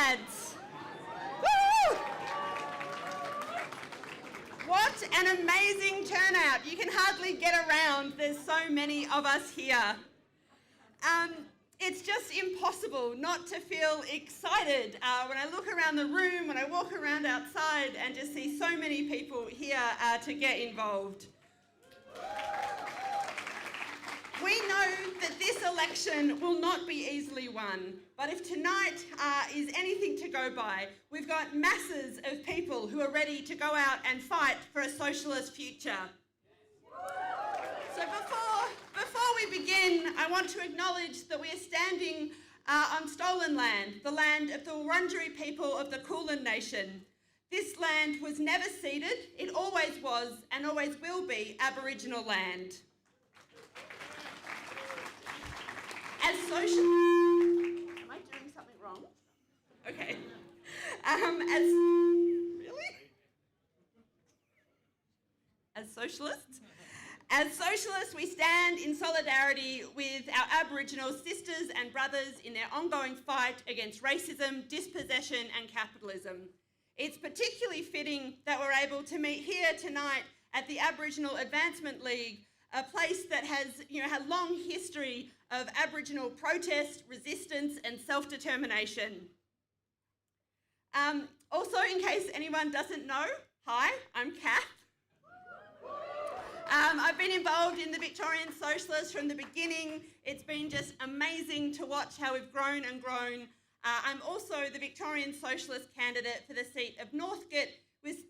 lads. Woo! What an amazing turnout. You can hardly get around. There's so many of us here. It's just impossible not to feel excited when I look around the room, when I walk around outside and just see so many people here to get involved. We know that this election will not be easily won, but if tonight is anything to go by, we've got masses of people who are ready to go out and fight for a socialist future. So before we begin, I want to acknowledge that we are standing on stolen land, the land of the Wurundjeri people of the Kulin Nation. This land was never ceded, it always was and always will be Aboriginal land. As socialists... Am I doing something wrong? Okay. As socialists, we stand in solidarity with our Aboriginal sisters and brothers in their ongoing fight against racism, dispossession and capitalism. It's particularly fitting that we're able to meet here tonight at the Aboriginal Advancement League, a place that has had a long history of Aboriginal protest, resistance and self-determination. Also, in case anyone doesn't know, hi, I'm Kath. I've been involved in the Victorian Socialists from the beginning. It's been just amazing to watch how we've grown and grown. I'm also the Victorian Socialist candidate for the seat of Northcote,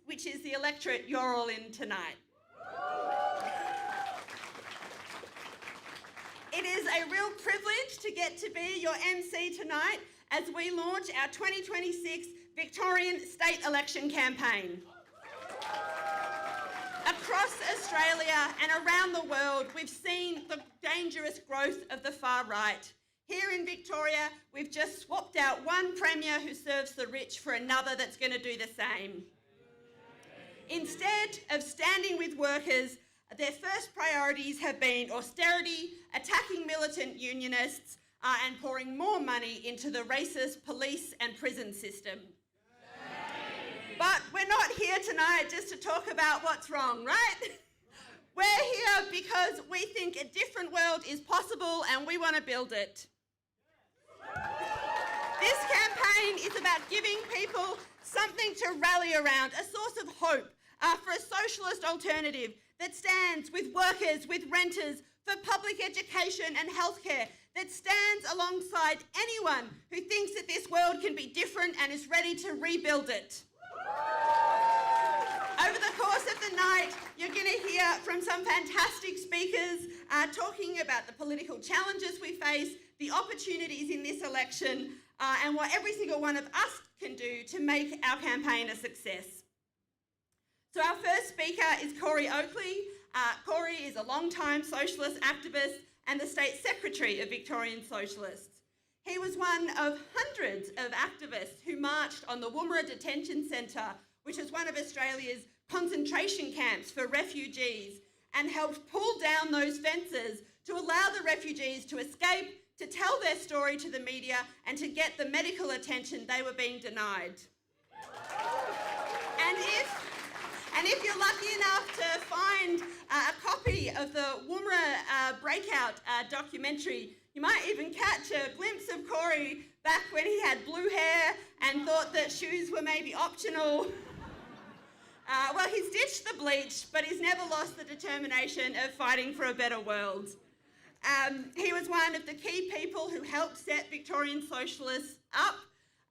which is the electorate you're all in tonight. It is a real privilege to get to be your MC tonight as we launch our 2026 Victorian state election campaign. Across Australia and around the world, we've seen the dangerous growth of the far right. Here in Victoria, we've just swapped out one premier who serves the rich for another that's going to do the same. Instead of standing with workers, their first priorities have been austerity, attacking militant unionists, and pouring more money into the racist police and prison system. But we're not here tonight just to talk about what's wrong, right? We're here because we think a different world is possible and we want to build it. This campaign is about giving people something to rally around, a source of hope for a socialist alternative that stands with workers, with renters, for public education and healthcare, that stands alongside anyone who thinks that this world can be different and is ready to rebuild it. Over the course of the night, you're going to hear from some fantastic speakers talking about the political challenges we face, the opportunities in this election, and what every single one of us can do to make our campaign a success. So our first speaker is Corey Oakley. Corey is a long-time socialist activist and the State Secretary of Victorian Socialists. He was one of hundreds of activists who marched on the Woomera Detention Centre, which is one of Australia's concentration camps for refugees, and helped pull down those fences to allow the refugees to escape, to tell their story to the media, and to get the medical attention they were being denied. And if you're lucky enough to find a copy of the Woomera Breakout documentary, you might even catch a glimpse of Corey back when he had blue hair and thought that shoes were maybe optional. Well, he's ditched the bleach, but he's never lost the determination of fighting for a better world. He was one of the key people who helped set Victorian Socialists up.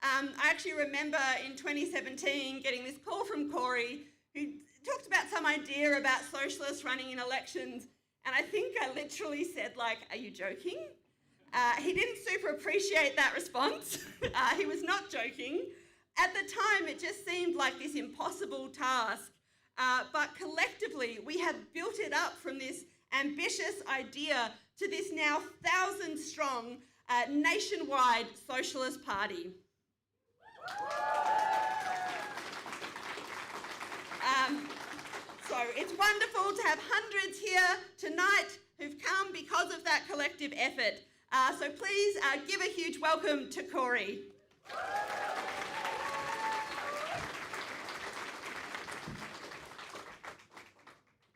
I actually remember in 2017 getting this call from Corey who talked about some idea about socialists running in elections, and I think I literally said, like, are you joking? He didn't super appreciate that response. He was not joking. At the time, it just seemed like this impossible task, but collectively, we have built it up from this ambitious idea to this now 1,000-strong nationwide socialist party. So it's wonderful to have hundreds here tonight who've come because of that collective effort. So please give a huge welcome to Corey.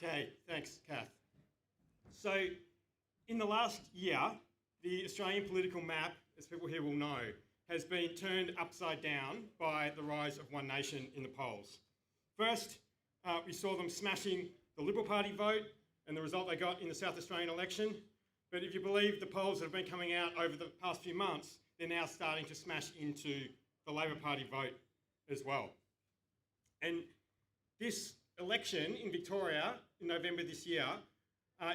Okay, thanks, Kath. So, in the last year, the Australian political map, as people here will know, has been turned upside down by the rise of One Nation in the polls. First, we saw them smashing the Liberal Party vote and the result they got in the South Australian election. But if you believe the polls that have been coming out over the past few months, they're now starting to smash into the Labor Party vote as well. And this election in Victoria in November this year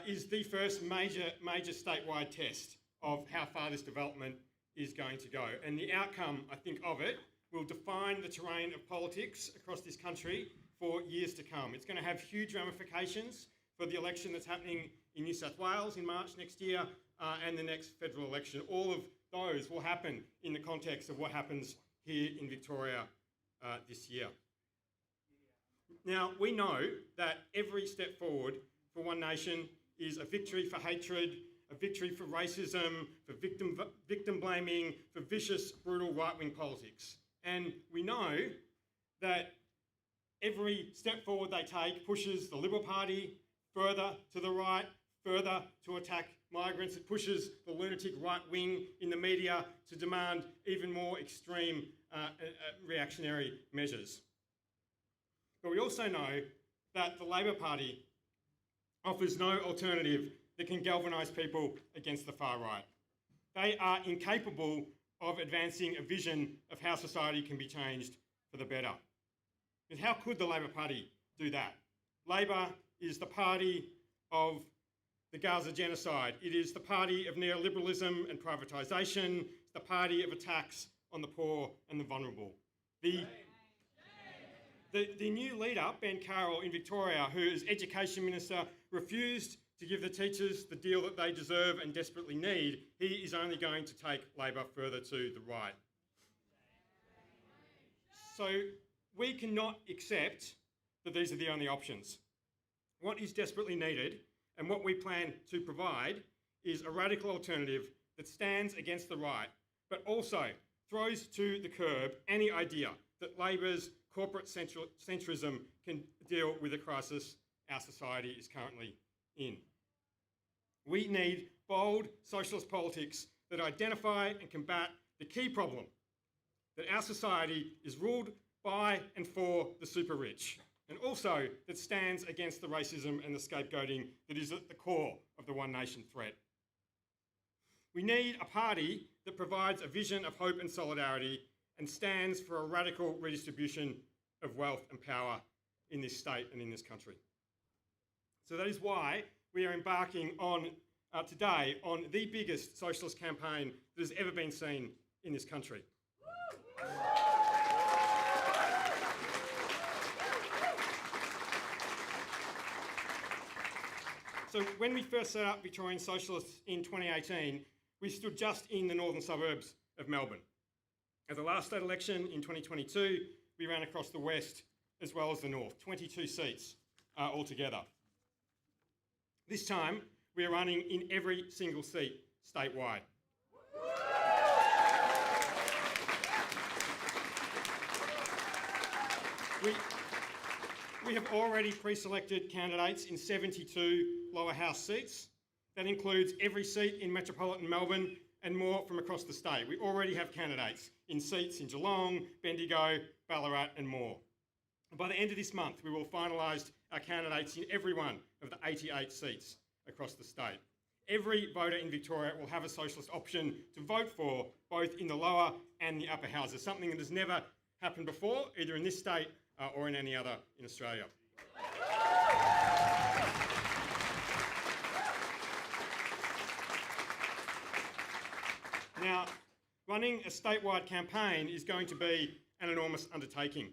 is the first major statewide test of how far this development is going to go. And the outcome, I think, of it will define the terrain of politics across this country for years to come. It's going to have huge ramifications for the election that's happening in New South Wales in March next year and the next federal election. All of those will happen in the context of what happens here in Victoria this year. Now, we know that every step forward for One Nation is a victory for hatred, a victory for racism, for victim blaming, for vicious, brutal right-wing politics. And we know that every step forward they take pushes the Liberal Party further to the right, further to attack migrants. It pushes the lunatic right wing in the media to demand even more extreme reactionary measures. But we also know that the Labor Party offers no alternative that can galvanise people against the far right. They are incapable of advancing a vision of how society can be changed for the better. Because how could the Labor Party do that? Labor is the party of the Gaza genocide. It is the party of neoliberalism and privatisation. It's the party of attacks on the poor and the vulnerable. The new leader, Ben Carroll in Victoria, who is Education Minister, refused to give the teachers the deal that they deserve and desperately need. He is only going to take Labor further to the right. So we cannot accept that these are the only options. What is desperately needed and what we plan to provide is a radical alternative that stands against the right, but also throws to the curb any idea that Labor's corporate centrism can deal with the crisis our society is currently in. We need bold socialist politics that identify and combat the key problem, that our society is ruled by and for the super rich, and also that stands against the racism and the scapegoating that is at the core of the One Nation threat. We need a party that provides a vision of hope and solidarity and stands for a radical redistribution of wealth and power in this state and in this country. So that is why we are embarking on today on the biggest socialist campaign that has ever been seen in this country. So when we first set up Victorian Socialists in 2018, we stood just in the northern suburbs of Melbourne. At the last state election in 2022, we ran across the west as well as the north, 22 seats altogether. This time, we are running in every single seat statewide. We have already pre-selected candidates in 72 lower house seats. That includes every seat in metropolitan Melbourne and more from across the state. We already have candidates in seats in Geelong, Bendigo, Ballarat and more. And by the end of this month, we will finalise our candidates in every one of the 88 seats across the state. Every voter in Victoria will have a socialist option to vote for, both in the lower and the upper houses, something that has never happened before, either in this state or in any other in Australia. Now, running a statewide campaign is going to be an enormous undertaking.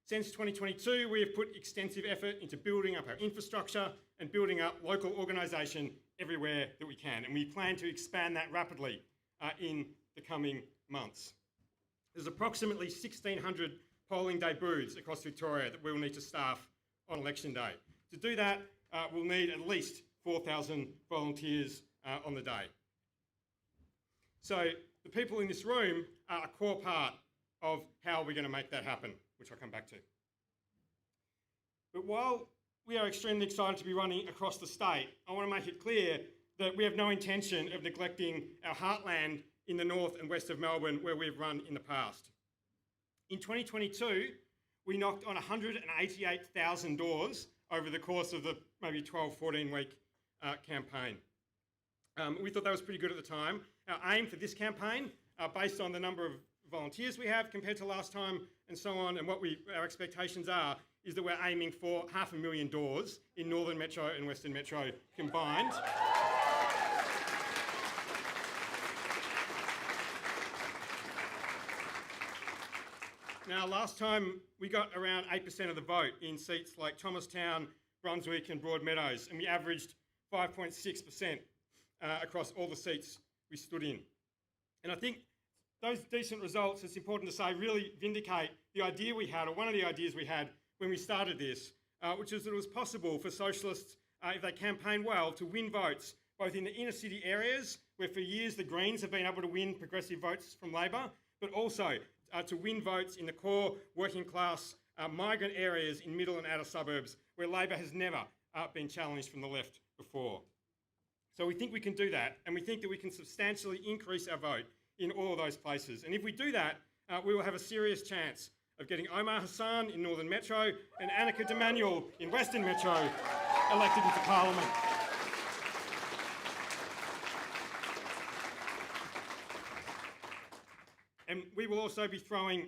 Since 2022, we have put extensive effort into building up our infrastructure and building up local organisation everywhere that we can, and we plan to expand that rapidly in the coming months. There's approximately 1,600 polling day booths across Victoria that we will need to staff on election day. To do that, we'll need at least 4,000 volunteers on the day. So the people in this room are a core part of how we're going to make that happen, which I'll come back to. But while we are extremely excited to be running across the state. I want to make it clear that we have no intention of neglecting our heartland in the north and west of Melbourne where we've run in the past. In 2022, we knocked on 188,000 doors over the course of the maybe 12, 14-week campaign. We thought that was pretty good at the time. Our aim for this campaign, based on the number of volunteers we have compared to last time and so on, and what our expectations are, is that we're aiming for 500,000 doors in Northern Metro and Western Metro combined. Now, last time we got around 8% of the vote in seats like Thomastown, Brunswick and Broadmeadows, and we averaged 5.6% across all the seats we stood in. And I think those decent results, it's important to say, really vindicate the idea we had, or one of the ideas we had when we started this, which is that it was possible for socialists, if they campaigned well, to win votes both in the inner city areas, where for years the Greens have been able to win progressive votes from Labor, but also to win votes in the core working class migrant areas in middle and outer suburbs, where Labor has never been challenged from the left before. So we think we can do that, and we think that we can substantially increase our vote in all of those places. And if we do that, we will have a serious chance of getting Omar Hassan in Northern Metro and Annika Demmanuel in Western Metro elected into Parliament. And we will also be throwing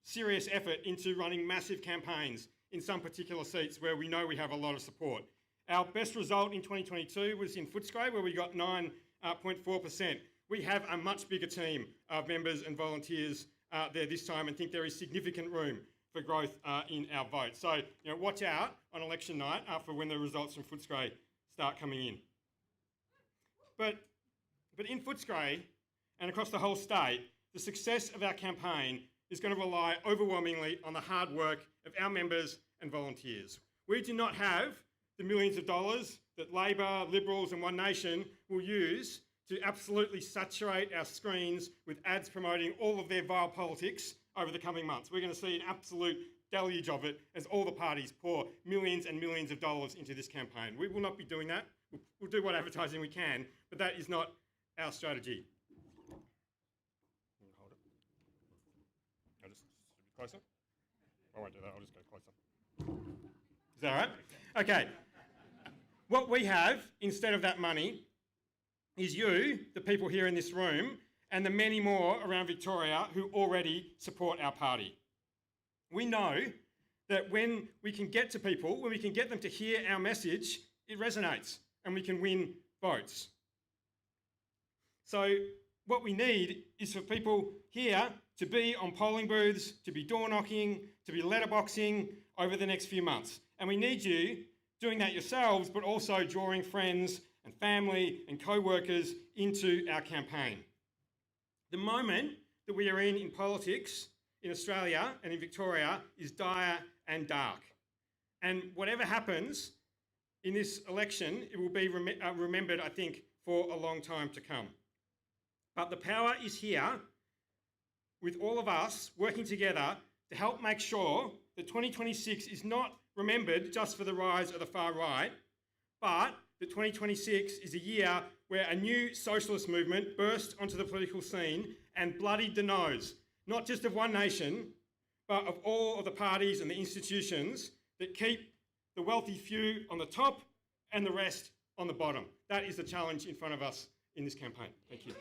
serious effort into running massive campaigns in some particular seats where we know we have a lot of support. Our best result in 2022 was in Footscray, where we got 9.4%. We have a much bigger team of members and volunteers there this time, and think there is significant room for growth in our vote. So, watch out on election night for when the results from Footscray start coming in. But in Footscray and across the whole state, the success of our campaign is going to rely overwhelmingly on the hard work of our members and volunteers. We do not have the millions of dollars that Labor, Liberals and One Nation will use to absolutely saturate our screens with ads promoting all of their vile politics over the coming months. We're going to see an absolute deluge of it as all the parties pour millions and millions of dollars into this campaign. We will not be doing that. We'll do what advertising we can, but that is not our strategy. Hold it. I'll just a bit closer. I won't do that. I'll just go closer. Is that all right? Okay. What we have instead of that money is you, the people here in this room, and the many more around Victoria who already support our party. We know that when we can get to people, when we can get them to hear our message, it resonates and we can win votes. So what we need is for people here to be on polling booths, to be door knocking, to be letterboxing over the next few months. And we need you doing that yourselves, but also drawing friends and family and co-workers into our campaign. The moment that we are in politics in Australia and in Victoria is dire and dark. And whatever happens in this election, it will be remembered, I think, for a long time to come. But the power is here with all of us working together to help make sure that 2026 is not remembered just for the rise of the far right, but that 2026 is a year where a new socialist movement burst onto the political scene and bloodied the nose, not just of One Nation, but of all of the parties and the institutions that keep the wealthy few on the top and the rest on the bottom. That is the challenge in front of us in this campaign. Thank you.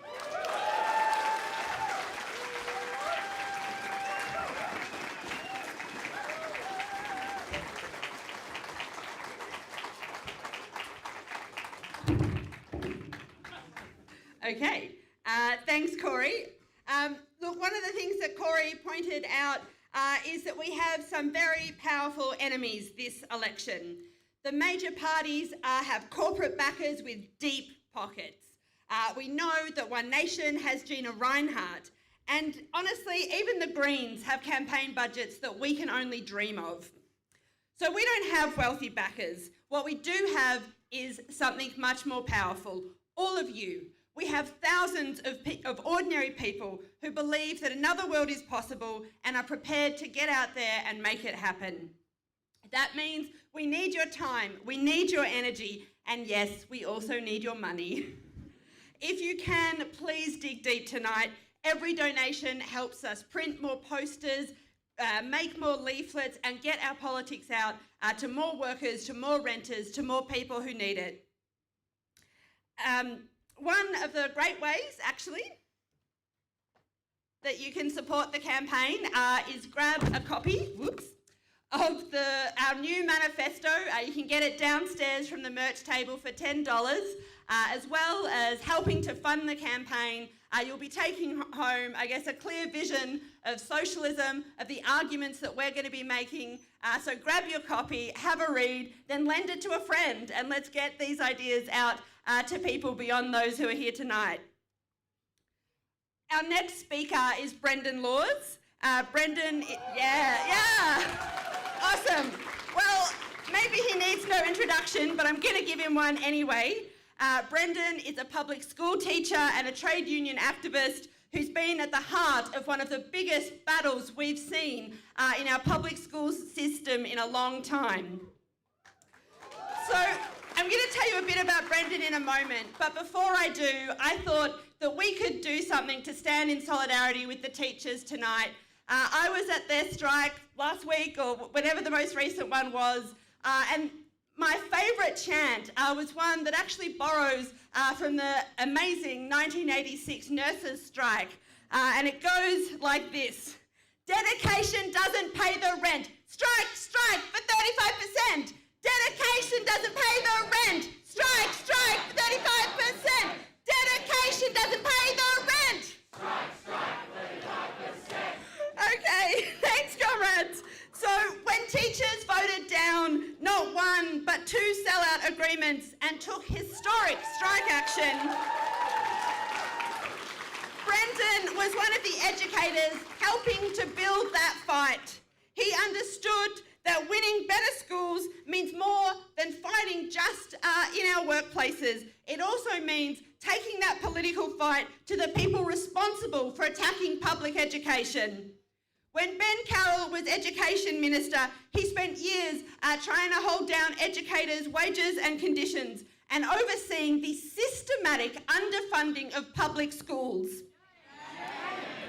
Okay, thanks, Corey. Look, one of the things that Corey pointed out is that we have some very powerful enemies this election. The major parties have corporate backers with deep pockets. We know that One Nation has Gina Rinehart, and honestly, even the Greens have campaign budgets that we can only dream of. So we don't have wealthy backers. What we do have is something much more powerful. All of you. We have thousands of ordinary people who believe that another world is possible and are prepared to get out there and make it happen. That means we need your time, we need your energy, and yes, we also need your money. If you can, please dig deep tonight. Every donation helps us print more posters, make more leaflets, and get our politics out to more workers, to more renters, to more people who need it. One of the great ways, actually, that you can support the campaign is grab a copy, of our new manifesto. You can get it downstairs from the merch table for $10, as well as helping to fund the campaign. You'll be taking home, I guess, a clear vision of socialism, of the arguments that we're going to be making. So grab your copy, have a read, then lend it to a friend, and let's get these ideas out to people beyond those who are here tonight. Our next speaker is Brendan Laws. Brendan, awesome. Well, maybe he needs no introduction, but I'm going to give him one anyway. Brendan is a public school teacher and a trade union activist who's been at the heart of one of the biggest battles we've seen in our public school system in a long time. So I'm going to tell you a bit about Brendan in a moment, but before I do, I thought that we could do something to stand in solidarity with the teachers tonight. I was at their strike last week, or whatever the most recent one was, and my favourite chant was one that actually borrows from the amazing 1986 nurses' strike, and it goes like this: dedication doesn't pay the rent. Strike, strike for 35%. Dedication doesn't pay the rent. Strike, strike for 35%. Dedication doesn't pay the rent. Strike, strike for 35%. Okay, thanks, comrades. So when teachers voted down not one but two sellout agreements and took historic strike action, Brendan was one of the educators helping to build that fight. He understood that winning better schools means more than fighting just in our workplaces. It also means taking that political fight to the people responsible for attacking public education. When Ben Carroll was Education Minister, he spent years trying to hold down educators' wages and conditions and overseeing the systematic underfunding of public schools.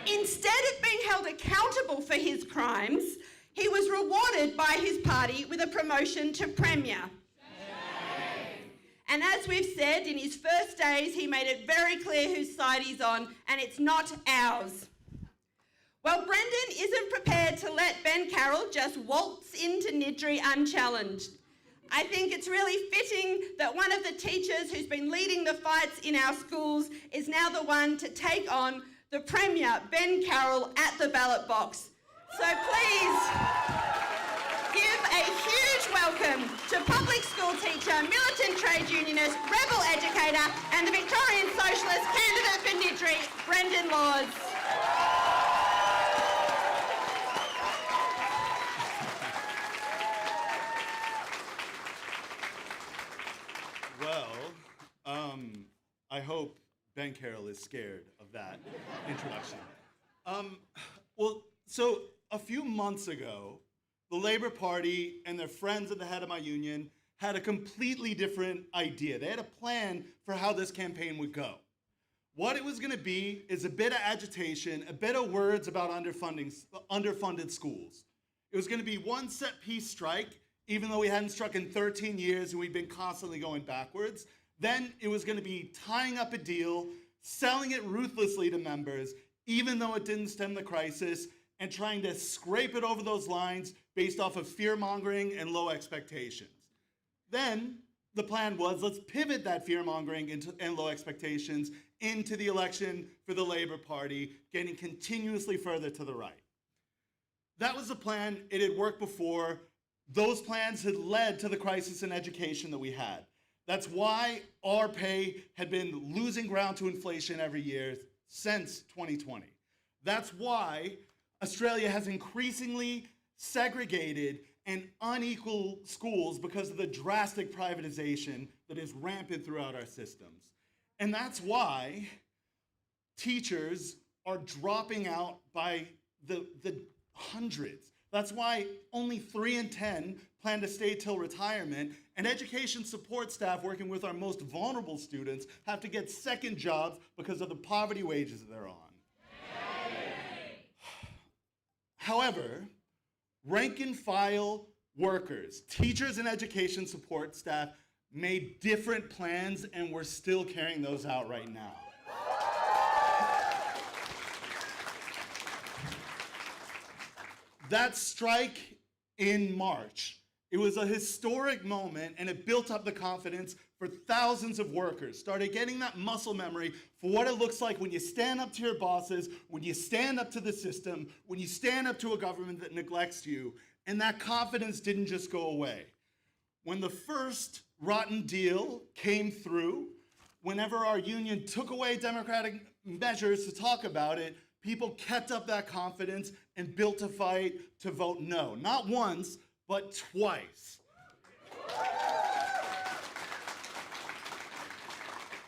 Instead of being held accountable for his crimes, he was rewarded by his party with a promotion to Premier. And as we've said, in his first days, he made it very clear whose side he's on, and it's not ours. Well, Brendan isn't prepared to let Ben Carroll just waltz into Niddrie unchallenged. I think it's really fitting that one of the teachers who's been leading the fights in our schools is now the one to take on the Premier, Ben Carroll, at the ballot box. So please give a huge welcome to public school teacher, militant trade unionist, rebel educator, and the Victorian Socialist candidate for Niddrie, Brendan Laws. I hope Ben Carroll is scared of that introduction. So a few months ago, the Labour Party and their friends at the head of my union had a completely different idea. They had a plan for how this campaign would go. What it was going to be is a bit of agitation, a bit of words about underfunded schools. It was going to be one set-piece strike, even though we hadn't struck in 13 years and we'd been constantly going backwards. Then it was going to be tying up a deal, selling it ruthlessly to members, even though it didn't stem the crisis, and trying to scrape it over those lines based off of fear-mongering and low expectations. Then the plan was, let's pivot that fear-mongering and low expectations into the election for the Labour Party, getting continuously further to the right. That was the plan. It had worked before. Those plans had led to the crisis in education that we had. That's why our pay had been losing ground to inflation every year since 2020. That's why Australia has increasingly segregated and unequal schools because of the drastic privatization that is rampant throughout our systems. And that's why teachers are dropping out by the hundreds. That's why only 3 in 10 plan to stay till retirement, and education support staff working with our most vulnerable students have to get second jobs because of the poverty wages they're on. However, rank and file workers, teachers and education support staff made different plans, and we're still carrying those out right now. That strike in March, it was a historic moment, and it built up the confidence for thousands of workers, started getting that muscle memory for what it looks like when you stand up to your bosses, when you stand up to the system, when you stand up to a government that neglects you, and that confidence didn't just go away. When the first rotten deal came through, whenever our union took away democratic measures to talk about it, people kept up that confidence and built a fight to vote no. Not once, but twice.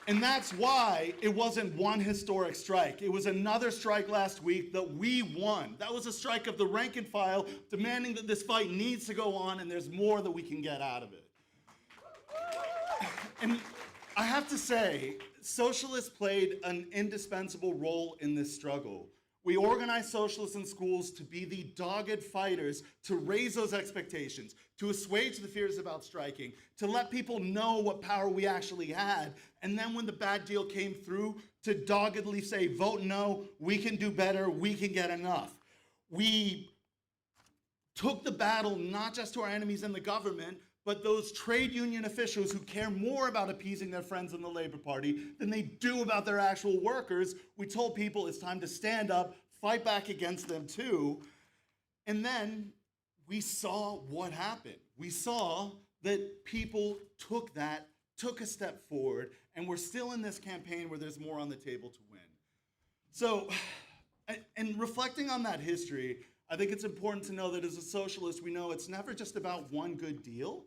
And that's why it wasn't one historic strike. It was another strike last week that we won. That was a strike of the rank and file, demanding that this fight needs to go on and there's more that we can get out of it. And I have to say, socialists played an indispensable role in this struggle. We organized socialists in schools to be the dogged fighters, to raise those expectations, to assuage the fears about striking, to let people know what power we actually had. And then when the bad deal came through, to doggedly say, vote no, we can do better, we can get enough. We took the battle not just to our enemies in the government, but those trade union officials who care more about appeasing their friends in the Labor Party than they do about their actual workers. We told people it's time to stand up, fight back against them too. And then we saw what happened. We saw that people took a step forward, and we're still in this campaign where there's more on the table to win. So, and reflecting on that history, I think it's important to know that as a socialist, we know it's never just about one good deal.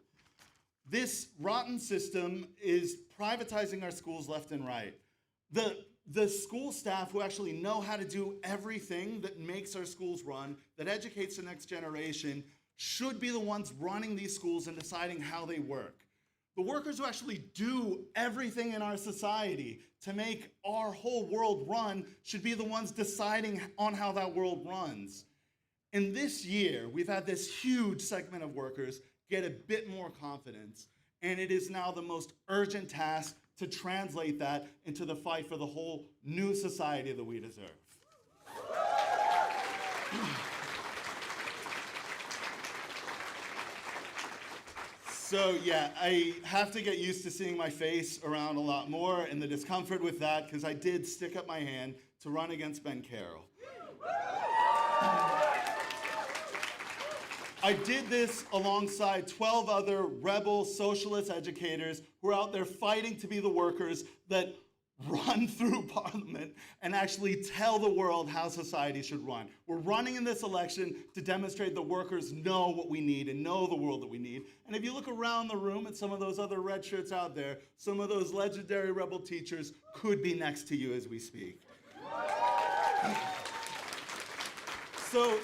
This rotten system is privatizing our schools left and right. The school staff who actually know how to do everything that makes our schools run, that educates the next generation, should be the ones running these schools and deciding how they work. The workers who actually do everything in our society to make our whole world run should be the ones deciding on how that world runs. And this year, we've had this huge segment of workers get a bit more confidence, and it is now the most urgent task to translate that into the fight for the whole new society that we deserve. So yeah, I have to get used to seeing my face around a lot more and the discomfort with that, because I did stick up my hand to run against Ben Carroll. I did this alongside 12 other rebel socialist educators who are out there fighting to be the workers that run through Parliament and actually tell the world how society should run. We're running in this election to demonstrate the workers know what we need and know the world that we need. And if you look around the room at some of those other red shirts out there, some of those legendary rebel teachers could be next to you as we speak. So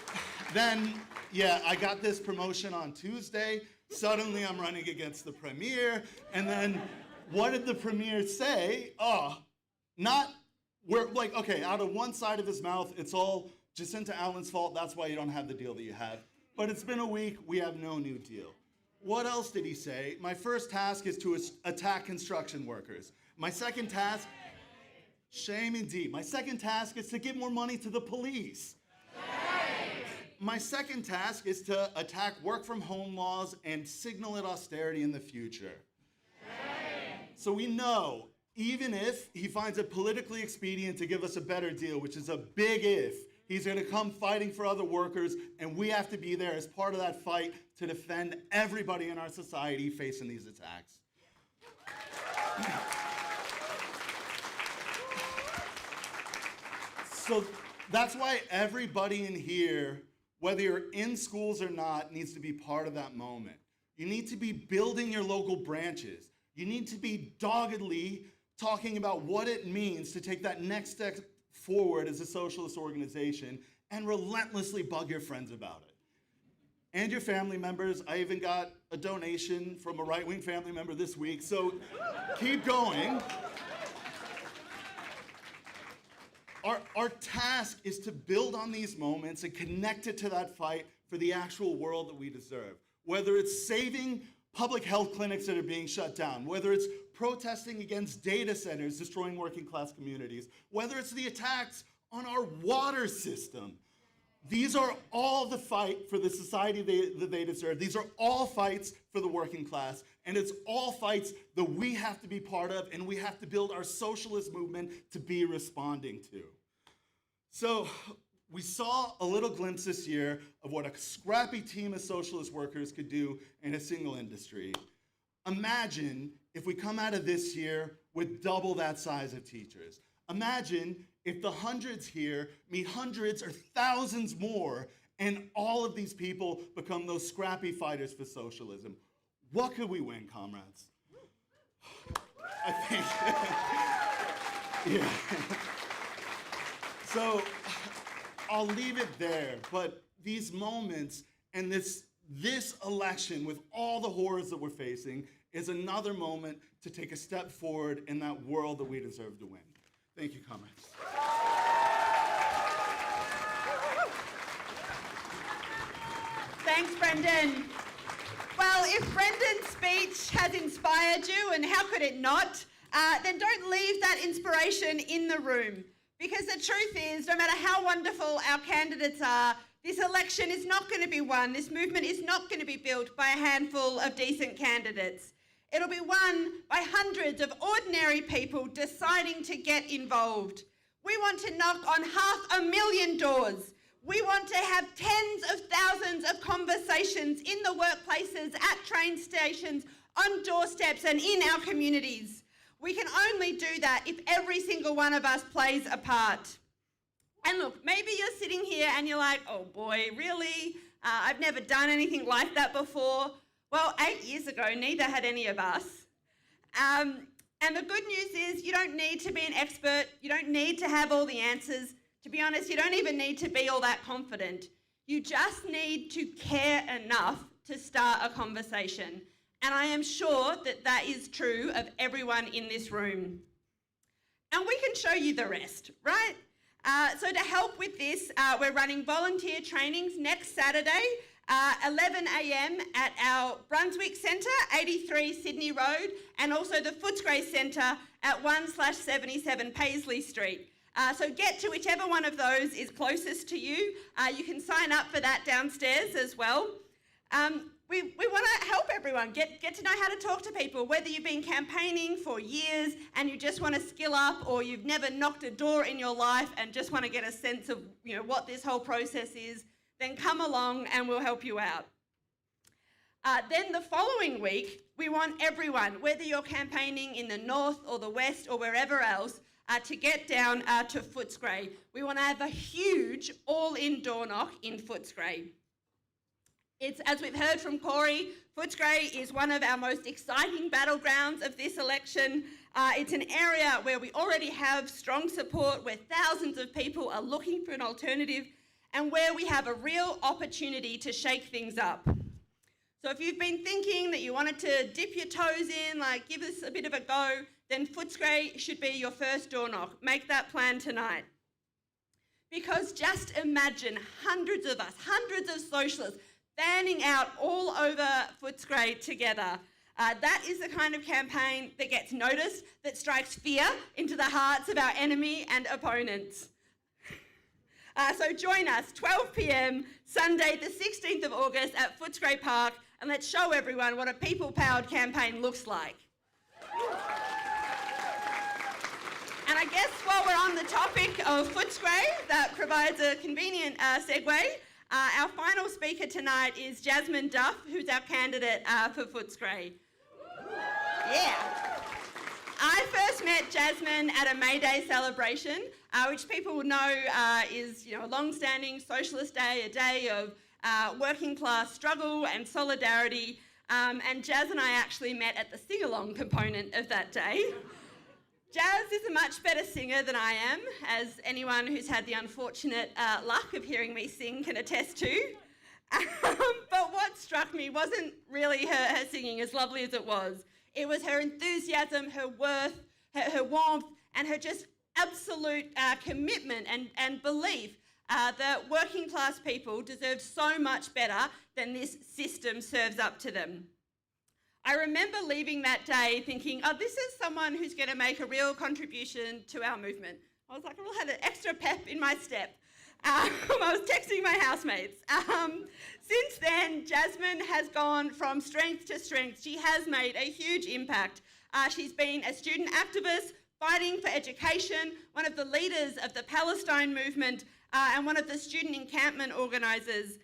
then, yeah, I got this promotion on Tuesday. Suddenly I'm running against the premier. And then what did the premier say? We're like, okay, out of one side of his mouth, it's all Jacinta Allen's fault. That's why you don't have the deal that you have. But it's been a week. We have no new deal. What else did he say? My first task is to attack construction workers. My second task, shame indeed. My second task is to give more money to the police. My second task is to attack work from home laws and signal at austerity in the future. So we know, even if he finds it politically expedient to give us a better deal, which is a big if, he's going to come fighting for other workers, and we have to be there as part of that fight to defend everybody in our society facing these attacks. So that's why everybody in here, whether you're in schools or not, needs to be part of that moment. You need to be building your local branches. You need to be doggedly talking about what it means to take that next step forward as a socialist organization and relentlessly bug your friends about it. and your family members. I even got a donation from a right-wing family member this week, so keep going. Our task is to build on these moments and connect it to that fight for the actual world that we deserve. Whether it's saving public health clinics that are being shut down, whether it's protesting against data centers destroying working class communities, whether it's the attacks on our water system. These are all the fight for the society that they deserve. These are all fights for the working class, and it's all fights that we have to be part of, and we have to build our socialist movement to be responding to. So we saw a little glimpse this year of what a scrappy team of socialist workers could do in a single industry. Imagine if we come out of this year with double that size of teachers. Imagine if the hundreds here meet hundreds or thousands more, and all of these people become those scrappy fighters for socialism. What could we win, comrades? I think, yeah. So I'll leave it there, but these moments and this election with all the horrors that we're facing is another moment to take a step forward in that world that we deserve to win. Thank you, comrades. Thanks, Brendan. Well, if Brendan's speech has inspired you, and how could it not, then don't leave that inspiration in the room. Because the truth is, no matter how wonderful our candidates are, this election is not going to be won. This movement is not going to be built by a handful of decent candidates. It'll be won by hundreds of ordinary people deciding to get involved. We want to knock on 500,000 doors. We want to have tens of thousands of conversations in the workplaces, at train stations, on doorsteps, and in our communities. We can only do that if every single one of us plays a part. And look, maybe you're sitting here and you're like, oh boy, really? I've never done anything like that before. Well, 8 years ago, neither had any of us. And the good news is you don't need to be an expert. You don't need to have all the answers. To be honest, you don't even need to be all that confident. You just need to care enough to start a conversation. And I am sure that that is true of everyone in this room. And we can show you the rest, right? So to help with this, we're running volunteer trainings next Saturday, 11 a.m. at our Brunswick Centre, 83 Sydney Road, and also the Footscray Centre at 1/77 Paisley Street. So get to whichever one of those is closest to you. You can sign up for that downstairs as well. We want to help everyone, get to know how to talk to people, whether you've been campaigning for years and you just want to skill up, or you've never knocked a door in your life and just want to get a sense of what this whole process is, then come along and we'll help you out. Then the following week, we want everyone, whether you're campaigning in the north or the west or wherever else, to get down to Footscray. We want to have a huge all-in door knock in Footscray. It's, as we've heard from Corey, Footscray is one of our most exciting battlegrounds of this election. It's an area where we already have strong support, where thousands of people are looking for an alternative, and where we have a real opportunity to shake things up. So if you've been thinking that you wanted to dip your toes in, like give us a bit of a go, then Footscray should be your first door knock. Make that plan tonight. Because just imagine hundreds of us, hundreds of socialists, fanning out all over Footscray together. That is the kind of campaign that gets noticed, that strikes fear into the hearts of our enemy and opponents. So join us, 12 p.m, Sunday the 16th of August at Footscray Park, and let's show everyone what a people-powered campaign looks like. And I guess while we're on the topic of Footscray, that provides a convenient segue. Our final speaker tonight is Jasmine Duff, who's our candidate for Footscray. Yeah. I first met Jasmine at a May Day celebration, which people will know is a long-standing socialist day, a day of working class struggle and solidarity. And Jazz and I actually met at the sing-along component of that day. Jazz is a much better singer than I am, as anyone who's had the unfortunate luck of hearing me sing can attest to. But what struck me wasn't really her singing, as lovely as it was. It was her enthusiasm, her worth, her warmth, and her just absolute commitment and belief that working class people deserve so much better than this system serves up to them. I remember leaving that day thinking, oh, this is someone who's going to make a real contribution to our movement. I was like, I really had an extra pep in my step. I was texting my housemates. Since then, Jasmine has gone from strength to strength. She has made a huge impact. She's been a student activist, fighting for education, one of the leaders of the Palestine movement, and one of the student encampment organisers.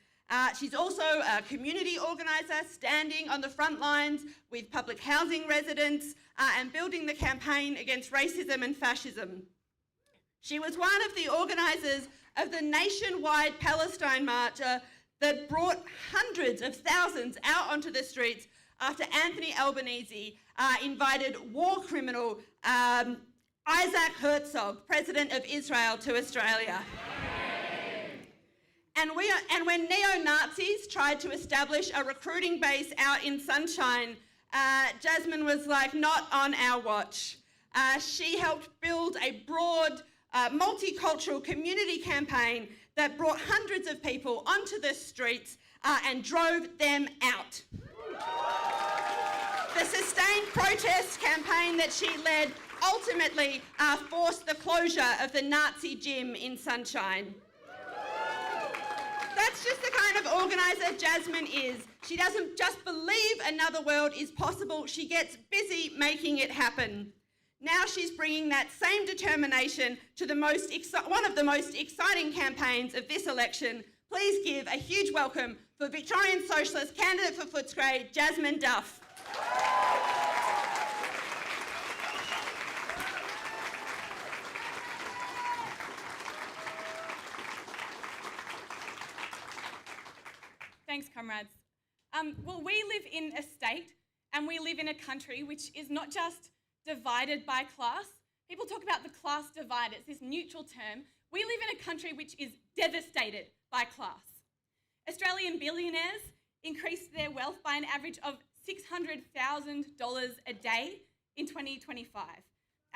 She's also a community organiser, standing on the front lines with public housing residents and building the campaign against racism and fascism. She was one of the organisers of the nationwide Palestine March that brought hundreds of thousands out onto the streets after Anthony Albanese invited war criminal Isaac Herzog, President of Israel, to Australia. And when neo-Nazis tried to establish a recruiting base out in Sunshine, Jasmine was like, not on our watch. She helped build a broad, multicultural community campaign that brought hundreds of people onto the streets and drove them out. The sustained protest campaign that she led ultimately forced the closure of the Nazi gym in Sunshine. That's just the kind of organiser Jasmine is. She doesn't just believe another world is possible, she gets busy making it happen. Now she's bringing that same determination to one of the most exciting campaigns of this election. Please give a huge welcome for Victorian Socialist candidate for Footscray, Jasmine Duff. Thanks, comrades. Well, we live in a state and we live in a country which is not just divided by class. People talk about the class divide. It's this neutral term. We live in a country which is devastated by class. Australian billionaires increased their wealth by an average of $600,000 a day in 2025.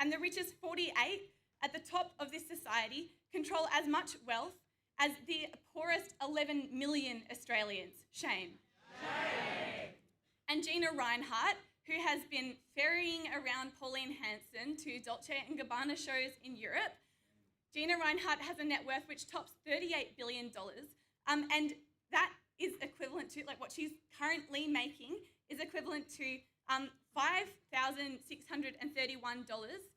And the richest 48 at the top of this society control as much wealth as the poorest 11 million Australians. Shame. Shame. And Gina Reinhardt, who has been ferrying around Pauline Hanson to Dolce & Gabbana shows in Europe, Gina Reinhardt has a net worth which tops $38 billion. And that is equivalent to, like, what she's currently making is equivalent to $5,631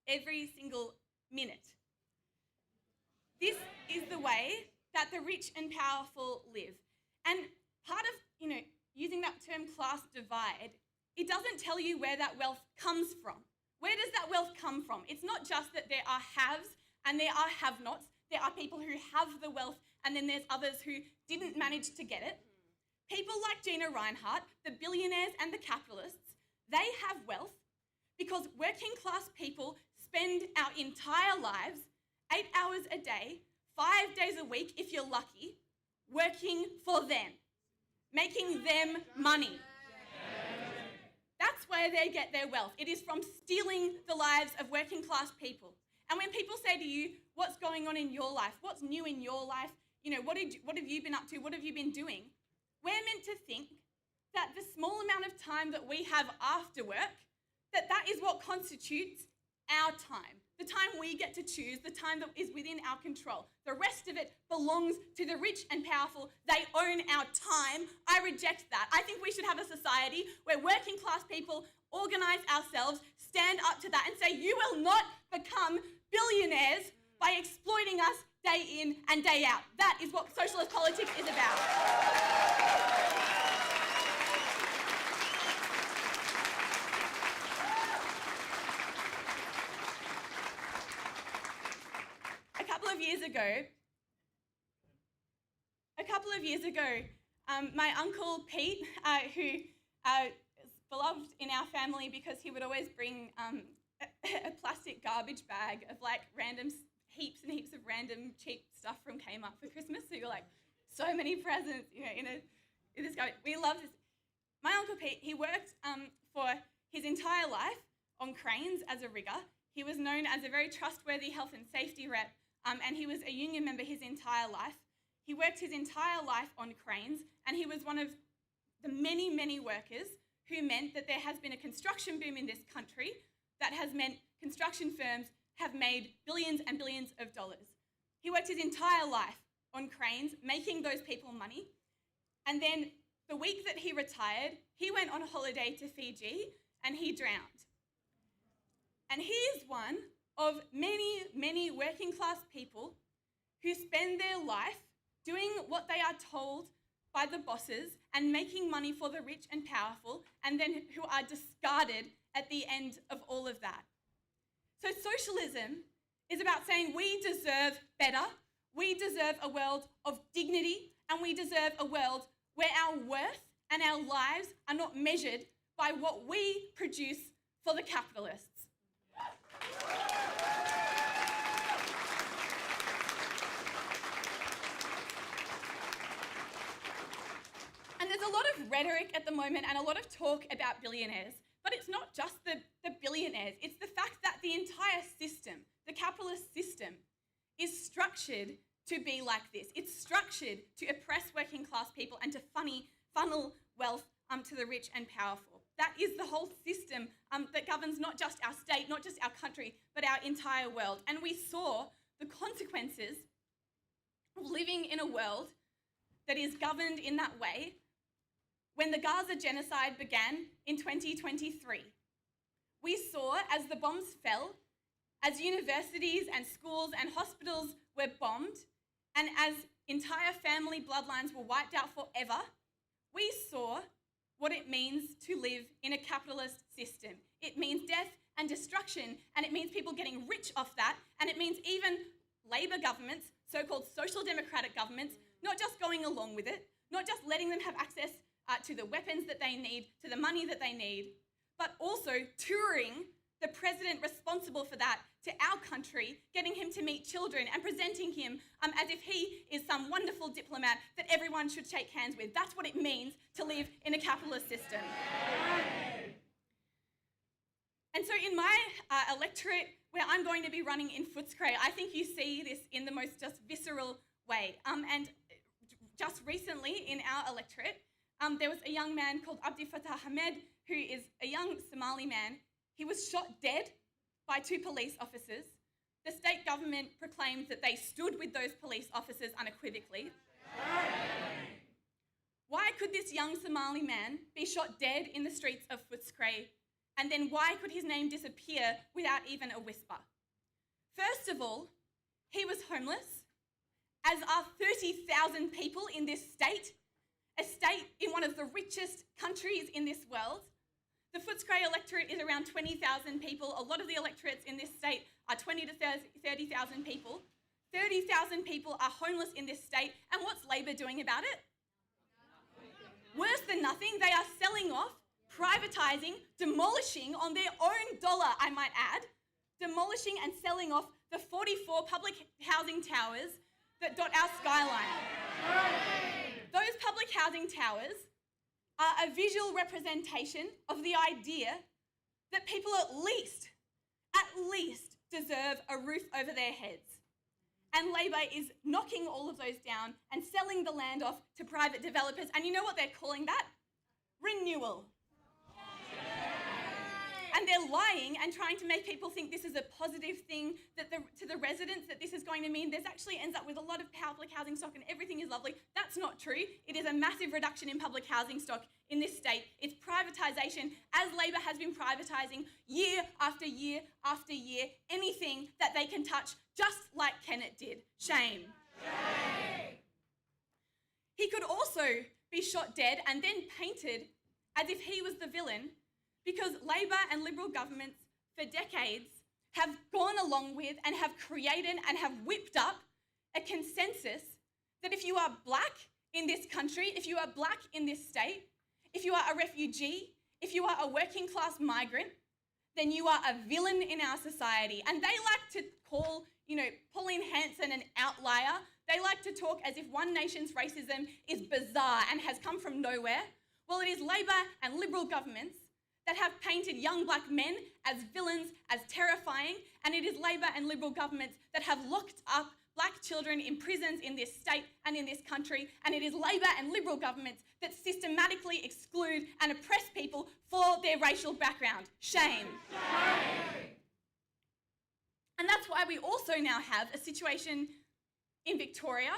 every single minute. This is the way that the rich and powerful live. And part of, using that term class divide, it doesn't tell you where that wealth comes from. Where does that wealth come from? It's not just that there are haves and there are have-nots. There are people who have the wealth and then there's others who didn't manage to get it. People like Gina Reinhardt, the billionaires and the capitalists, they have wealth because working class people spend our entire lives 8 hours a day, 5 days a week, if you're lucky, working for them, making them money. That's where they get their wealth. It is from stealing the lives of working class people. And when people say to you, what's going on in your life? What's new in your life? What have you been up to? What have you been doing? We're meant to think that the small amount of time that we have after work, that is what constitutes our time. The time we get to choose, the time that is within our control. The rest of it belongs to the rich and powerful. They own our time. I reject that. I think we should have a society where working class people organise ourselves, stand up to that and say, you will not become billionaires by exploiting us day in and day out. That is what socialist politics is about. A couple of years ago, my uncle Pete, who is beloved in our family because he would always bring a plastic garbage bag of like random heaps and heaps of random cheap stuff from Kmart for Christmas. So you're like, so many presents, in a This guy, we love this. My Uncle Pete, he worked for his entire life on cranes as a rigger. He was known as a very trustworthy health and safety rep, and he was a union member his entire life. He worked his entire life on cranes, and he was one of the many, many workers who meant that there has been a construction boom in this country that has meant construction firms have made billions and billions of dollars. He worked his entire life on cranes, making those people money. And then the week that he retired, he went on a holiday to Fiji and he drowned. And he is one of many, many working class people who spend their life doing what they are told by the bosses and making money for the rich and powerful, and then who are discarded at the end of all of that. So socialism is about saying we deserve better, we deserve a world of dignity, and we deserve a world where our worth and our lives are not measured by what we produce for the capitalists. And there's a lot of rhetoric at the moment and a lot of talk about billionaires. But it's not just the billionaires. It's the fact that the entire system, the capitalist system, is structured to be like this. It's structured to oppress working class people and to funnel wealth to the rich and powerful. That is the whole system that governs not just our state, not just our country, but our entire world. And we saw the consequences of living in a world that is governed in that way when the Gaza genocide began in 2023. We saw as the bombs fell, as universities and schools and hospitals were bombed, and as entire family bloodlines were wiped out forever, we saw what it means to live in a capitalist system. It means death and destruction, and it means people getting rich off that, and it means even Labor governments, so-called social democratic governments, not just going along with it, not just letting them have access to the weapons that they need, to the money that they need, but also touring the president responsible for that to our country, getting him to meet children and presenting him as if he is some wonderful diplomat that everyone should shake hands with. That's what it means to live in a capitalist system. And so in my electorate, where I'm going to be running in Footscray, I think you see this in the most just visceral way. And just recently in our electorate, there was a young man called Abdi Fattah Hamed, who is a young Somali man. He was shot dead by 2 police officers. The state government proclaimed that they stood with those police officers unequivocally. Why could this young Somali man be shot dead in the streets of Footscray? And then why could his name disappear without even a whisper? First of all, he was homeless, as are 30,000 people in this state, a state in one of the richest countries in this world. The Footscray electorate is around 20,000 people. A lot of the electorates in this state are 20 to 30,000 people. 30,000 people are homeless in this state, and what's Labor doing about it? Worse than nothing, they are selling off, privatising, demolishing on their own dollar, I might add, demolishing and selling off the 44 public housing towers that dot our skyline. Those public housing towers are a visual representation of the idea that people at least deserve a roof over their heads. And Labor is knocking all of those down and selling the land off to private developers. And you know what they're calling that? Renewal. And they're lying and trying to make people think this is a positive thing that to the residents that this is going to mean. There's actually ends up with a lot of public housing stock and everything is lovely. That's not true. It is a massive reduction in public housing stock in this state. It's privatisation, as Labor has been privatising year after year after year, anything that they can touch, just like Kennett did. Shame. Shame. He could also be shot dead and then painted as if he was the villain, because Labor and Liberal governments for decades have gone along with and have created and have whipped up a consensus that if you are black in this country, if you are black in this state, if you are a refugee, if you are a working class migrant, then you are a villain in our society. And they like to call, Pauline Hanson an outlier. They like to talk as if One Nation's racism is bizarre and has come from nowhere. Well, it is Labor and Liberal governments that have painted young black men as villains, as terrifying, and it is Labor and Liberal governments that have locked up black children in prisons in this state and in this country, and it is Labor and Liberal governments that systematically exclude and oppress people for their racial background. Shame. And that's why we also now have a situation in Victoria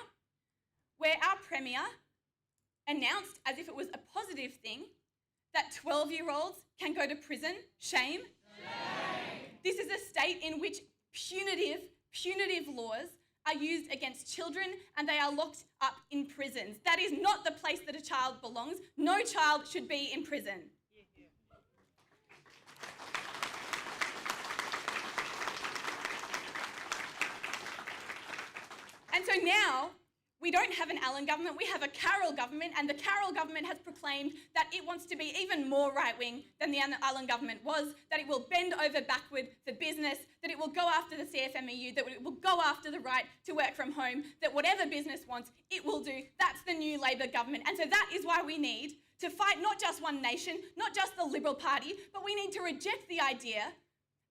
where our Premier announced, as if it was a positive thing, that 12-year-olds can go to prison. Shame. This is a state in which punitive laws are used against children and they are locked up in prisons. That is not the place that a child belongs. No child should be in prison. And so now, we don't have an Allen government, we have a Carroll government, and the Carroll government has proclaimed that it wants to be even more right-wing than the Allen government was, that it will bend over backward for business, that it will go after the CFMEU, that it will go after the right to work from home, that whatever business wants, it will do. That's the new Labor government. And so that is why we need to fight not just One Nation, not just the Liberal Party, but we need to reject the idea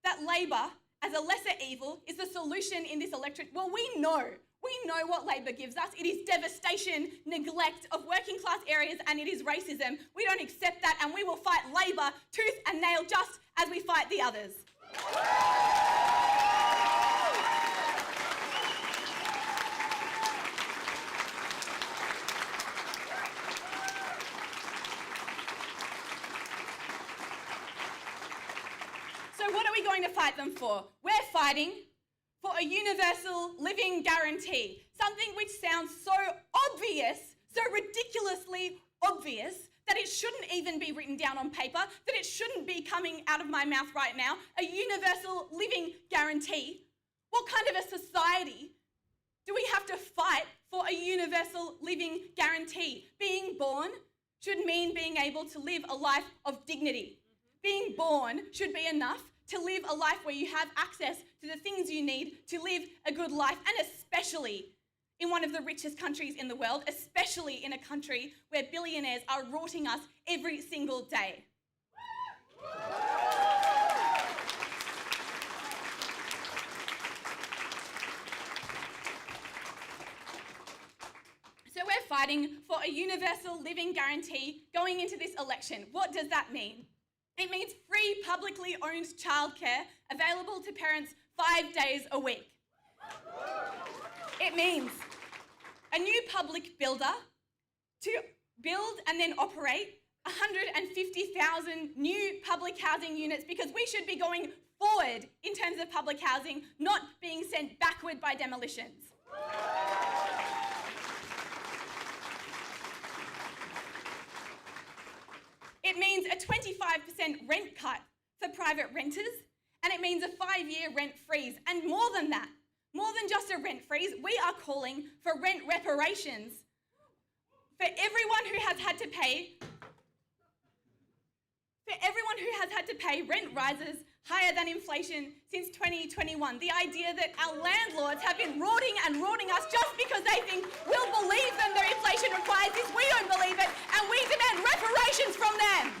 that Labor, as a lesser evil, is the solution in this electorate. Well, we know what Labor gives us. It is devastation, neglect of working class areas, and it is racism. We don't accept that, and we will fight Labor tooth and nail just as we fight the others. So what are we going to fight them for? We're fighting for a universal living guarantee, something which sounds so obvious, so ridiculously obvious, that it shouldn't even be written down on paper, that it shouldn't be coming out of my mouth right now. A universal living guarantee. What kind of a society do we have to fight for a universal living guarantee? Being born should mean being able to live a life of dignity. Being born should be enough to live a life where you have access to the things you need to live a good life, and especially in one of the richest countries in the world, especially in a country where billionaires are rorting us every single day. So we're fighting for a universal living guarantee going into this election. What does that mean? It means free publicly owned childcare available to parents 5 days a week. It means a new public builder to build and then operate 150,000 new public housing units, because we should be going forward in terms of public housing, not being sent backward by demolitions. It means a 25% rent cut for private renters, and it means a 5-year rent freeze. And more than that, more than just a rent freeze, we are calling for rent reparations for everyone who has had to pay rent rises higher than inflation since 2021. The idea that our landlords have been rorting us just because they think we'll believe them their inflation requires this. We don't believe it, and we demand reparations from them.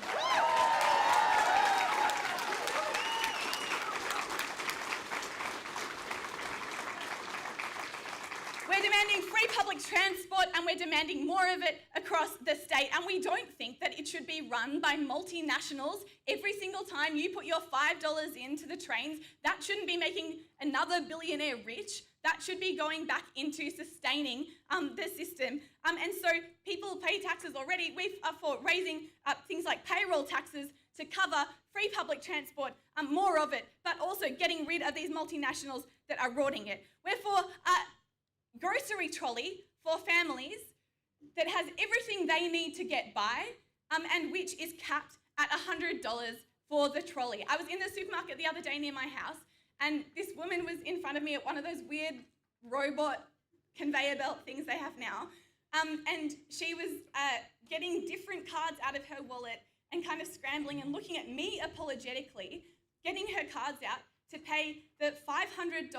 We're demanding free public transport, and we're demanding more of it across the state. And we don't think that it should be run by multinationals. Every single time you put your $5 into the trains, that shouldn't be making another billionaire rich. That should be going back into sustaining the system. And so people pay taxes already. We are for raising things like payroll taxes to cover free public transport, more of it, but also getting rid of these multinationals that are rorting it. We're for grocery trolley for families that has everything they need to get by, and which is capped at $100 for the trolley. I was in the supermarket the other day near my house, and this woman was in front of me at one of those weird robot conveyor belt things they have now, and she was getting different cards out of her wallet and kind of scrambling and looking at me apologetically, getting her cards out to pay the $500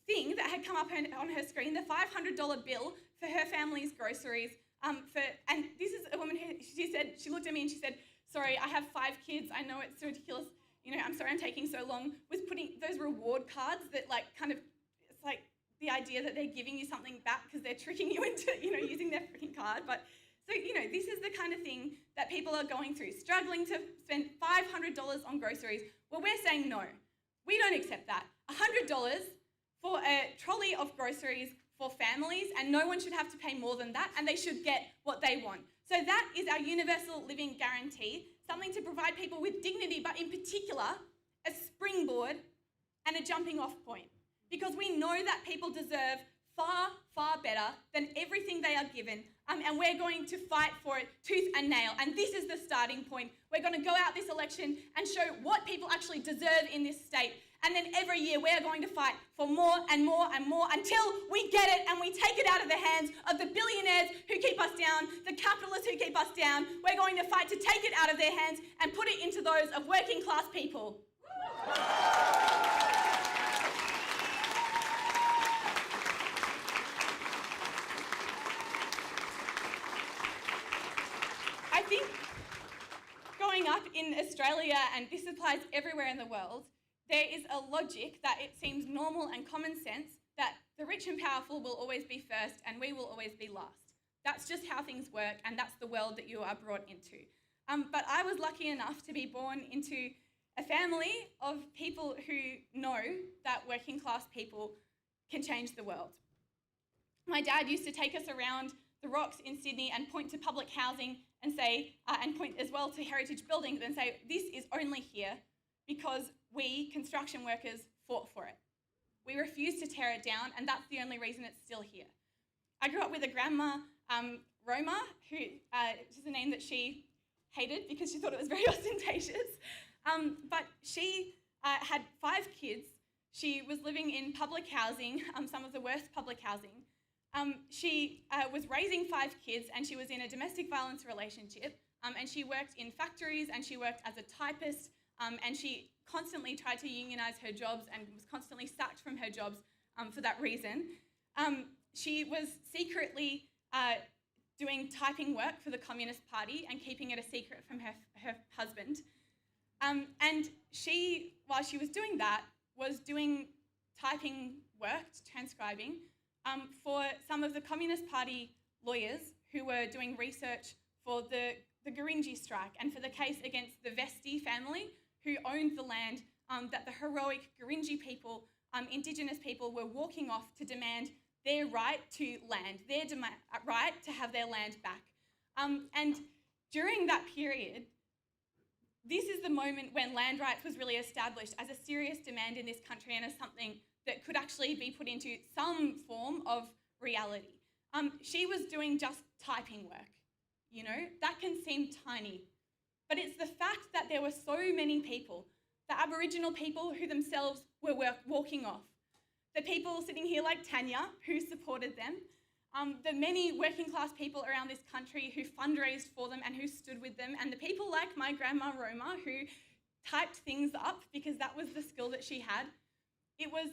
thing that had come up on her screen, the $500 bill for her family's groceries. And this is a woman who, she looked at me and she said, sorry, I have 5 kids. I know it's ridiculous. I'm sorry I'm taking so long. Was putting those reward cards that it's like the idea that they're giving you something back because they're tricking you into, using their freaking card. But so, this is the kind of thing that people are going through, struggling to spend $500 on groceries. Well, we're saying no. We don't accept that. $100 for a trolley of groceries for families, and no one should have to pay more than that, and they should get what they want. So that is our universal living guarantee, something to provide people with dignity, but in particular, a springboard and a jumping off point. Because we know that people deserve far, far better than everything they are given, and we're going to fight for it tooth and nail. And this is the starting point. We're going to go out this election and show what people actually deserve in this state. And then every year we're going to fight for more and more and more until we get it and we take it out of the hands of the billionaires who keep us down, the capitalists who keep us down. We're going to fight to take it out of their hands and put it into those of working class people. I think growing up in Australia, and this applies everywhere in the world, there is a logic that it seems normal and common sense that the rich and powerful will always be first and we will always be last. That's just how things work, and that's the world that you are brought into. But I was lucky enough to be born into a family of people who know that working class people can change the world. My dad used to take us around the rocks in Sydney and point to public housing and say, and point as well to heritage buildings and say, this is only here because we, construction workers, fought for it. We refused to tear it down, and that's the only reason it's still here. I grew up with a grandma, Roma, who is a name that she hated because she thought it was very ostentatious. But she had 5 kids. She was living in public housing, some of the worst public housing. She was raising 5 kids, and she was in a domestic violence relationship, and she worked in factories, and she worked as a typist, and she constantly tried to unionise her jobs and was constantly sacked from her jobs for that reason. She was secretly doing typing work for the Communist Party and keeping it a secret from her husband. And she, while she was doing that, was doing typing work, transcribing, for some of the Communist Party lawyers who were doing research for the Gurindji strike and for the case against the Vesti family who owned the land that the heroic Gurindji people, Indigenous people, were walking off to demand their right to land, their right to have their land back. And during that period, this is the moment when land rights was really established as a serious demand in this country and as something that could actually be put into some form of reality. She was doing just typing work, that can seem tiny. But it's the fact that there were so many people, the Aboriginal people who themselves were walking off, the people sitting here like Tanya who supported them, the many working class people around this country who fundraised for them and who stood with them, and the people like my grandma Roma who typed things up because that was the skill that she had. It was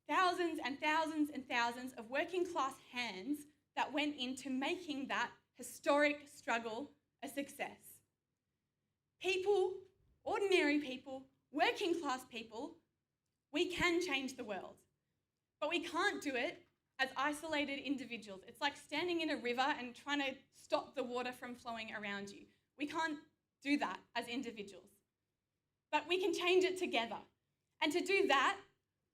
thousands and thousands and thousands of working class hands that went into making that historic struggle a success. People, ordinary people, working class people, we can change the world. But we can't do it as isolated individuals. It's like standing in a river and trying to stop the water from flowing around you. We can't do that as individuals. But we can change it together. And to do that,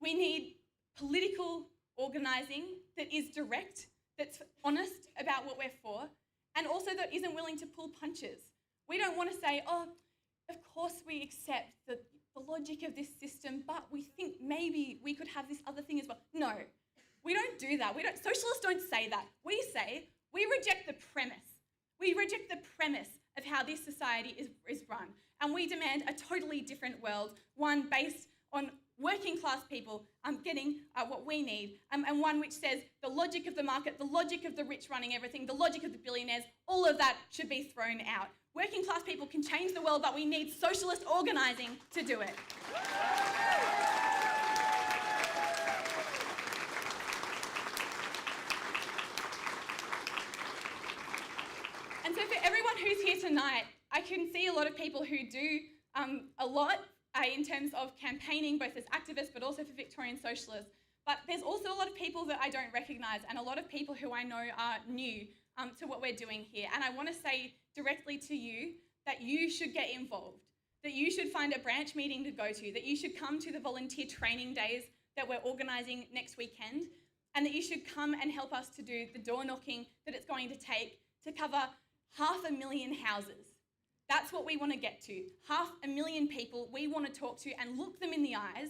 we need political organising that is direct, that's honest about what we're for, and also that isn't willing to pull punches. We don't want to say, oh, of course we accept the logic of this system, but we think maybe we could have this other thing as well. No, we don't do that. Socialists don't say that. We say we reject the premise. We reject the premise of how this society is run, and we demand a totally different world, one based on working class people getting what we need, and one which says the logic of the market, the logic of the rich running everything, the logic of the billionaires, all of that should be thrown out. Working class people can change the world, but we need socialist organising to do it. tonight, I can see a lot of people who do a lot in terms of campaigning, both as activists but also for Victorian Socialists. But there's also a lot of people that I don't recognise, and a lot of people who I know are new to what we're doing here. And I want to say directly to you that you should get involved, that you should find a branch meeting to go to, that you should come to the volunteer training days that we're organising next weekend, and that you should come and help us to do the door knocking that it's going to take to cover 500,000 houses. That's what we want to get to. 500,000 people we want to talk to and look them in the eyes.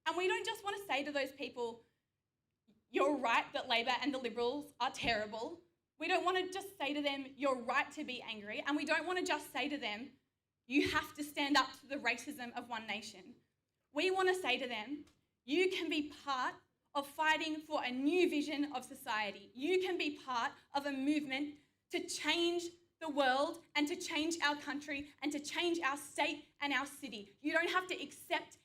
And we don't just want to say to those people, you're right that Labor and the Liberals are terrible. We don't want to just say to them, you're right to be angry. And we don't want to just say to them, you have to stand up to the racism of One Nation. We want to say to them, you can be part of fighting for a new vision of society. You can be part of a movement to change the world and to change our country and to change our state and our city. You don't have to accept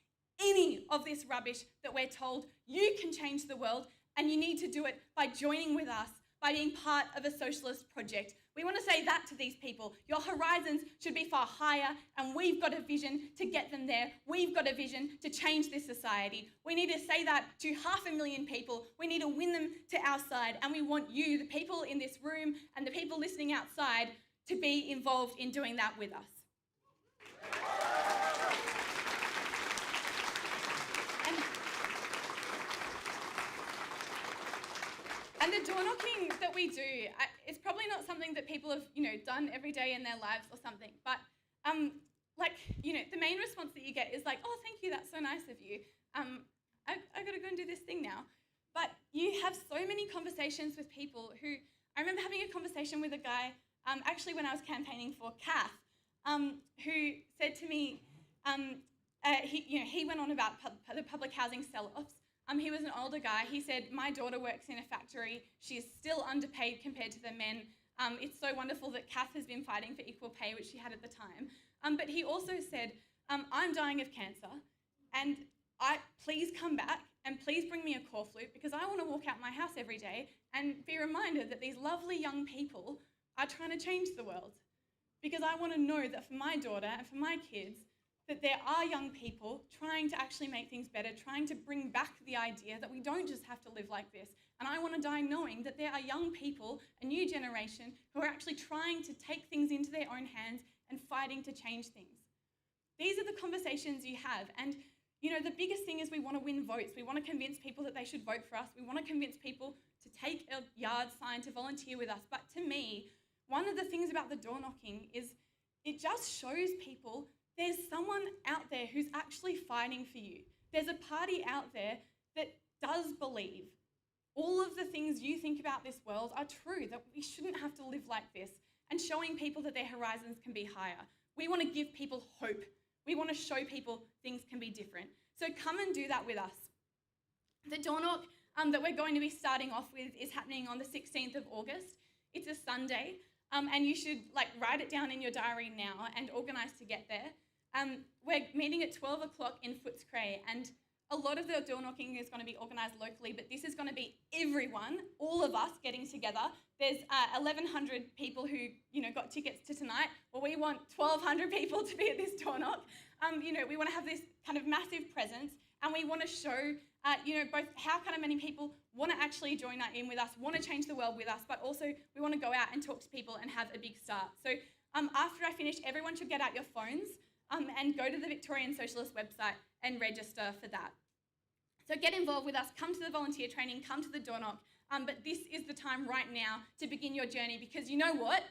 any of this rubbish that we're told. You can change the world, and you need to do it by joining with us, by being part of a socialist project. We want to say that to these people. Your horizons should be far higher, and we've got a vision to get them there. We've got a vision to change this society. We need to say that to 500,000 people. We need to win them to our side, and we want you, the people in this room and the people listening outside, to be involved in doing that with us. And the door knocking that we do, it's probably not something that people have, done every day in their lives or something. But, the main response that you get is like, oh, thank you, that's so nice of you. I've got to go and do this thing now. But you have so many conversations with people who, I remember having a conversation with a guy, actually when I was campaigning for Kath, who said to me, he went on about the public housing sell-offs. He was an older guy. He said, my daughter works in a factory. She is still underpaid compared to the men. It's so wonderful that Kath has been fighting for equal pay, which she had at the time. But he also said, I'm dying of cancer, and please come back and please bring me a core flute, because I want to walk out my house every day and be reminded that these lovely young people are trying to change the world. Because I want to know that for my daughter and for my kids, that there are young people trying to actually make things better, trying to bring back the idea that we don't just have to live like this. And I want to die knowing that there are young people, a new generation, who are actually trying to take things into their own hands and fighting to change things. These are the conversations you have. And, the biggest thing is we want to win votes. We want to convince people that they should vote for us. We want to convince people to take a yard sign, to volunteer with us. But to me, one of the things about the door knocking is it just shows people there's someone out there who's actually fighting for you. There's a party out there that does believe all of the things you think about this world are true, that we shouldn't have to live like this, and showing people that their horizons can be higher. We want to give people hope. We want to show people things can be different. So come and do that with us. The door knock that we're going to be starting off with is happening on the 16th of August. It's a Sunday, and you should write it down in your diary now and organise to get there. We're meeting at 12 o'clock in Footscray, and a lot of the door knocking is going to be organised locally, but this is going to be everyone, all of us getting together. There's 1,100 people who, got tickets to tonight. Well, we want 1,200 people to be at this door knock. We want to have this kind of massive presence, and we want to show, both how kind of many people want to actually join in with us, want to change the world with us, but also we want to go out and talk to people and have a big start. So after I finish, everyone should get out your phones and go to the Victorian Socialist website and register for that. So get involved with us, come to the volunteer training, come to the door knock, but this is the time right now to begin your journey, because you know what?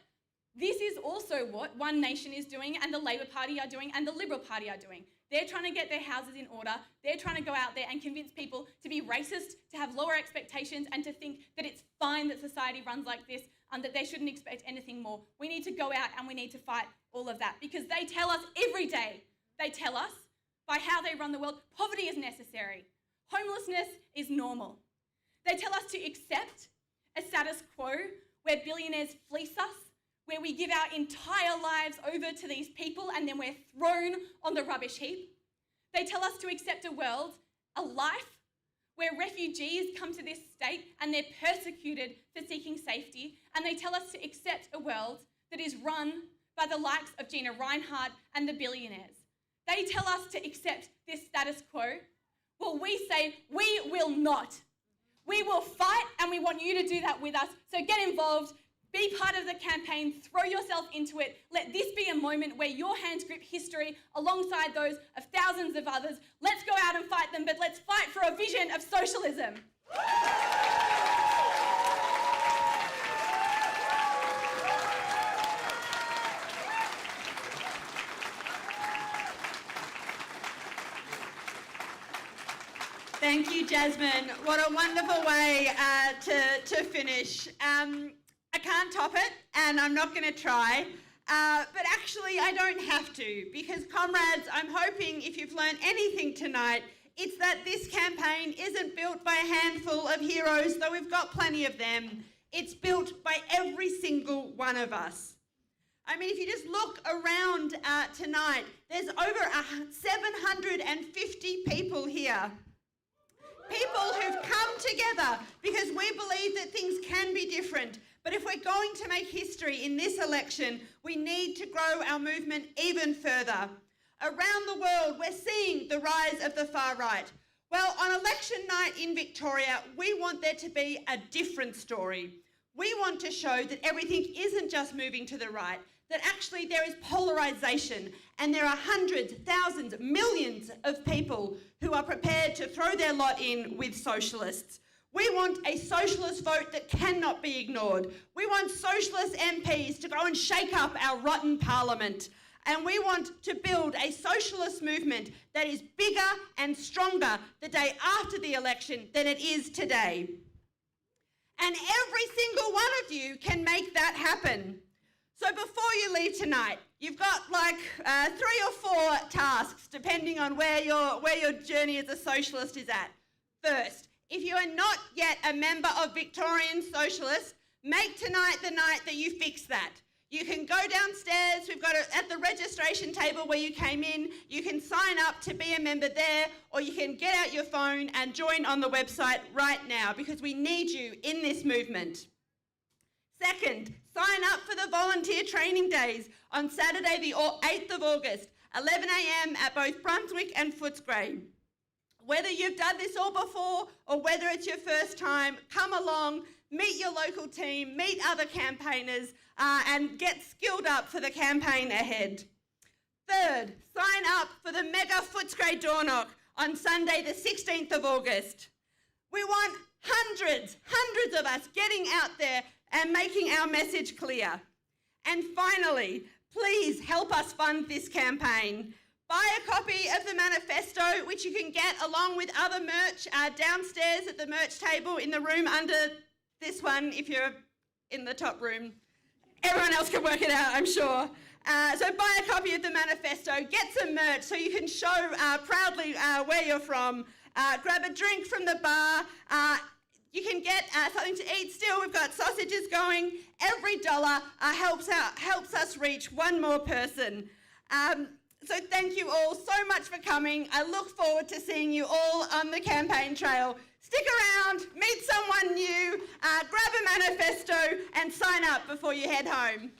This is also what One Nation is doing, and the Labor Party are doing, and the Liberal Party are doing. They're trying to get their houses in order. They're trying to go out there and convince people to be racist, to have lower expectations, and to think that it's fine that society runs like this, that they shouldn't expect anything more. We need to go out and we need to fight all of that, because they tell us every day, they tell us by how they run the world, poverty is necessary. Homelessness is normal. They tell us to accept a status quo where billionaires fleece us, where we give our entire lives over to these people and then we're thrown on the rubbish heap. They tell us to accept a world, a life, where refugees come to this state and they're persecuted for seeking safety. And they tell us to accept a world that is run by the likes of Gina Reinhardt and the billionaires. They tell us to accept this status quo. Well, we say we will not. We will fight, and we want you to do that with us. So get involved, be part of the campaign, throw yourself into it. Let this be a moment where your hands grip history alongside those of thousands of others. Let's go out and fight them, but let's fight for a vision of socialism. Thank you, Jasmine. What a wonderful way to finish. I can't top it, and I'm not going to try. But actually, I don't have to, because comrades, I'm hoping if you've learned anything tonight, it's that this campaign isn't built by a handful of heroes, though we've got plenty of them. It's built by every single one of us. I mean, if you just look around tonight, there's over 750 people here. People who've come together because we believe that things can be different. But if we're going to make history in this election, we need to grow our movement even further. Around the world, we're seeing the rise of the far right. Well, on election night in Victoria, we want there to be a different story. We want to show that everything isn't just moving to the right, that actually there is polarisation, and there are hundreds, thousands, millions of people who are prepared to throw their lot in with socialists. We want a socialist vote that cannot be ignored. We want socialist MPs to go and shake up our rotten parliament. And we want to build a socialist movement that is bigger and stronger the day after the election than it is today. And every single one of you can make that happen. So before you leave tonight, you've got like 3 or 4 tasks, depending on where your journey as a socialist is at. First, if you are not yet a member of Victorian Socialists, make tonight the night that you fix that. You can go downstairs, we've got it at the registration table where you came in, you can sign up to be a member there, or you can get out your phone and join on the website right now, because we need you in this movement. Second, sign up for the volunteer training days on Saturday the 8th of August, 11 a.m. at both Brunswick and Footscray. Whether you've done this all before or whether it's your first time, come along, meet your local team, meet other campaigners, and get skilled up for the campaign ahead. Third, sign up for the mega Footscray door knock on Sunday the 16th of August. We want hundreds of us getting out there and making our message clear. And finally, please help us fund this campaign. Buy a copy of the Manifesto, which you can get along with other merch downstairs at the merch table in the room under this one if you're in the top room. Everyone else can work it out, I'm sure. So buy a copy of the Manifesto, get some merch so you can show proudly where you're from. Grab a drink from the bar. You can get something to eat still. We've got sausages going. Every dollar helps us reach one more person. So thank you all so much for coming. I look forward to seeing you all on the campaign trail. Stick around, meet someone new, grab a manifesto and sign up before you head home.